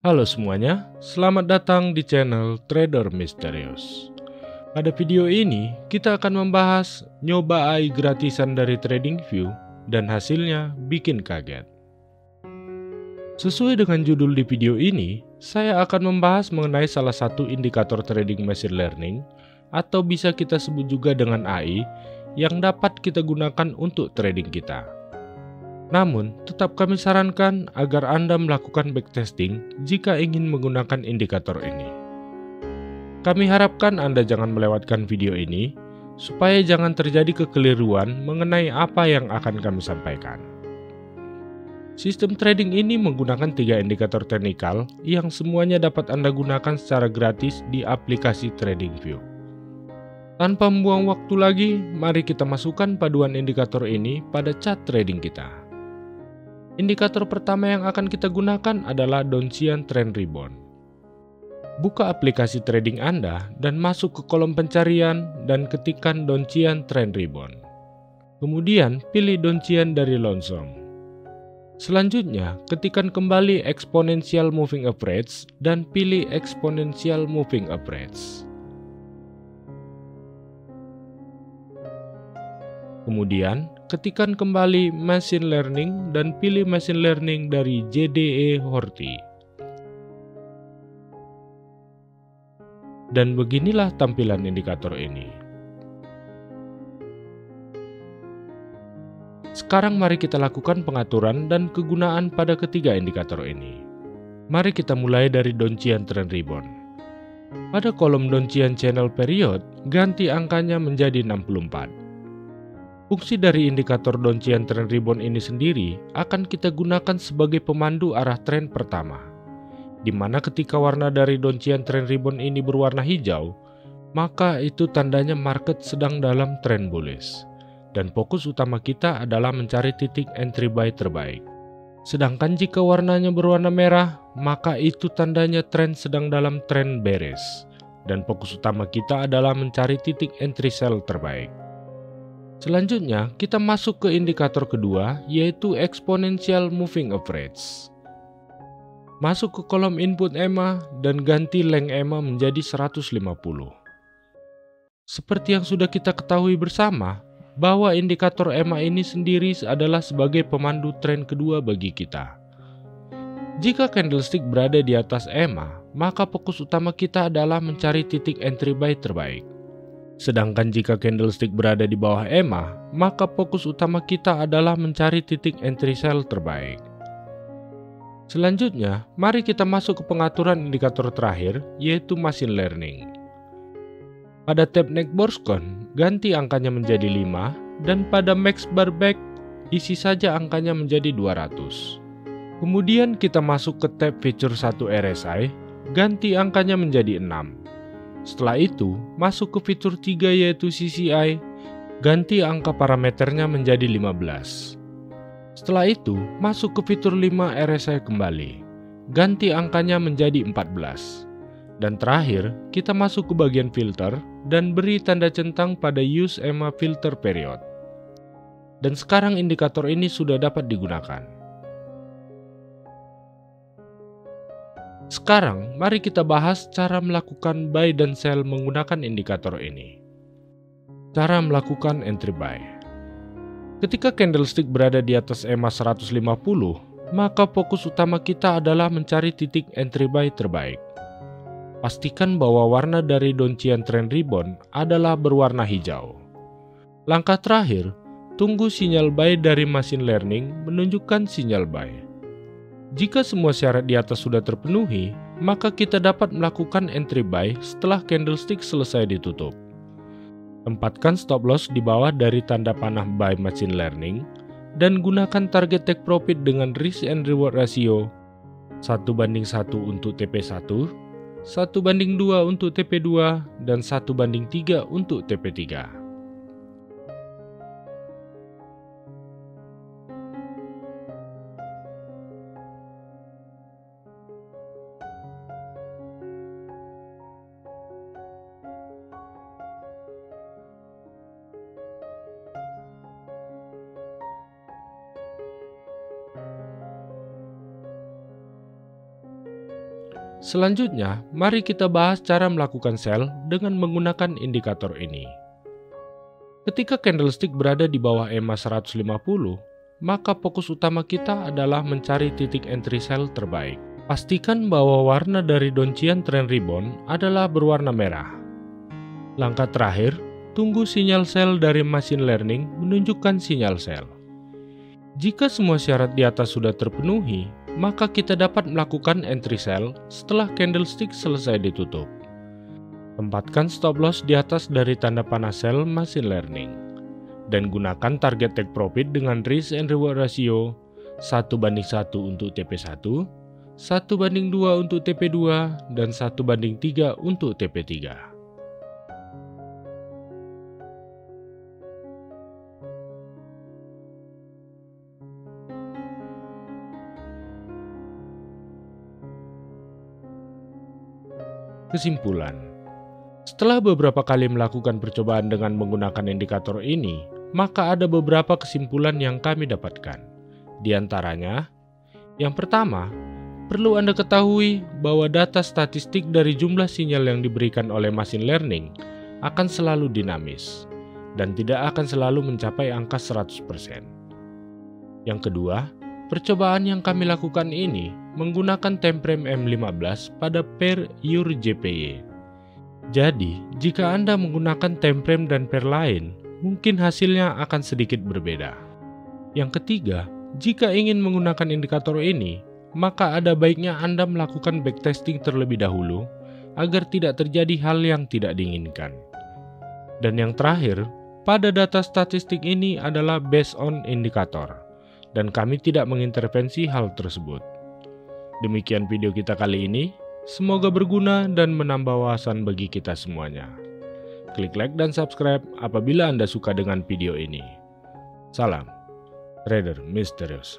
Halo semuanya, selamat datang di channel Trader Misterius. Pada video ini, kita akan membahas nyoba AI gratisan dari TradingView dan hasilnya bikin kaget. Sesuai dengan judul di video ini, saya akan membahas mengenai salah satu indikator trading machine learning atau bisa kita sebut juga dengan AI yang dapat kita gunakan untuk trading kita. Namun, tetap kami sarankan agar Anda melakukan backtesting jika ingin menggunakan indikator ini. Kami harapkan Anda jangan melewatkan video ini, supaya jangan terjadi kekeliruan mengenai apa yang akan kami sampaikan. Sistem trading ini menggunakan 3 indikator teknikal yang semuanya dapat Anda gunakan secara gratis di aplikasi TradingView. Tanpa membuang waktu lagi, mari kita masukkan paduan indikator ini pada chart trading kita. Indikator pertama yang akan kita gunakan adalah Donchian Trend Rebound. Buka aplikasi trading Anda dan masuk ke kolom pencarian dan ketikkan Donchian Trend Rebound. Kemudian pilih Donchian dari Lonesome. Selanjutnya, ketikkan kembali Exponential Moving Average dan pilih Exponential Moving Average. Kemudian, ketikkan kembali Machine Learning dan pilih Machine Learning dari JDE Horti. Dan beginilah tampilan indikator ini. Sekarang mari kita lakukan pengaturan dan kegunaan pada ketiga indikator ini. Mari kita mulai dari Donchian Trend Rebound. Pada kolom Donchian Channel Period, ganti angkanya menjadi 64. Fungsi dari indikator Donchian Trend Rebound ini sendiri akan kita gunakan sebagai pemandu arah tren pertama, di mana ketika warna dari Donchian Trend Rebound ini berwarna hijau, maka itu tandanya market sedang dalam tren bullish, dan fokus utama kita adalah mencari titik entry buy terbaik. Sedangkan jika warnanya berwarna merah, maka itu tandanya tren sedang dalam tren bearish, dan fokus utama kita adalah mencari titik entry sell terbaik. Selanjutnya, kita masuk ke indikator kedua, yaitu Exponential Moving Average. Masuk ke kolom input EMA dan ganti length EMA menjadi 150. Seperti yang sudah kita ketahui bersama, bahwa indikator EMA ini sendiri adalah sebagai pemandu tren kedua bagi kita. Jika candlestick berada di atas EMA, maka fokus utama kita adalah mencari titik entry buy terbaik. Sedangkan jika candlestick berada di bawah EMA, maka fokus utama kita adalah mencari titik entry sell terbaik. Selanjutnya, mari kita masuk ke pengaturan indikator terakhir, yaitu Machine Learning. Pada tab Neck Borscon, ganti angkanya menjadi 5, dan pada Max Bar Back, isi saja angkanya menjadi 200. Kemudian kita masuk ke tab Feature 1 RSI, ganti angkanya menjadi 6. Setelah itu, masuk ke fitur 3 yaitu CCI, ganti angka parameternya menjadi 15. Setelah itu, masuk ke fitur 5 RSI kembali, ganti angkanya menjadi 14. Dan terakhir, kita masuk ke bagian filter dan beri tanda centang pada Use EMA Filter Period. Dan sekarang indikator ini sudah dapat digunakan. Sekarang, mari kita bahas cara melakukan buy dan sell menggunakan indikator ini. Cara melakukan entry buy. Ketika candlestick berada di atas EMA 150, maka fokus utama kita adalah mencari titik entry buy terbaik. Pastikan bahwa warna dari Donchian Trend Rebound adalah berwarna hijau. Langkah terakhir, tunggu sinyal buy dari Machine Learning menunjukkan sinyal buy. Jika semua syarat di atas sudah terpenuhi, maka kita dapat melakukan entry buy setelah candlestick selesai ditutup. Tempatkan stop loss di bawah dari tanda panah buy Machine Learning dan gunakan target take profit dengan risk and reward ratio 1:1 untuk TP1, 1:2 untuk TP2, dan 1:3 untuk TP3. Selanjutnya, mari kita bahas cara melakukan sell dengan menggunakan indikator ini. Ketika candlestick berada di bawah EMA 150, maka fokus utama kita adalah mencari titik entry sell terbaik. Pastikan bahwa warna dari doncian trend rebound adalah berwarna merah. Langkah terakhir, tunggu sinyal sell dari machine learning menunjukkan sinyal sell. Jika semua syarat di atas sudah terpenuhi, maka kita dapat melakukan entry sell setelah candlestick selesai ditutup. Tempatkan stop loss di atas dari tanda panah sell machine learning. Dan gunakan target take profit dengan risk and reward ratio 1:1 untuk TP1, 1:2 untuk TP2, dan 1:3 untuk TP3. Kesimpulan: setelah beberapa kali melakukan percobaan dengan menggunakan indikator ini, maka ada beberapa kesimpulan yang kami dapatkan. Di antaranya, yang pertama, perlu Anda ketahui bahwa data statistik dari jumlah sinyal yang diberikan oleh machine learning akan selalu dinamis dan tidak akan selalu mencapai angka 100%. Yang kedua, percobaan yang kami lakukan ini menggunakan time frame M15 pada pair EUR-JPY. Jadi, jika Anda menggunakan time frame dan pair lain, mungkin hasilnya akan sedikit berbeda. Yang ketiga, jika ingin menggunakan indikator ini, maka ada baiknya Anda melakukan backtesting terlebih dahulu agar tidak terjadi hal yang tidak diinginkan. Dan yang terakhir, pada data statistik ini adalah based on indikator, dan kami tidak mengintervensi hal tersebut. Demikian video kita kali ini, semoga berguna dan menambah wawasan bagi kita semuanya. Klik like dan subscribe apabila Anda suka dengan video ini. Salam, Trader Misterius.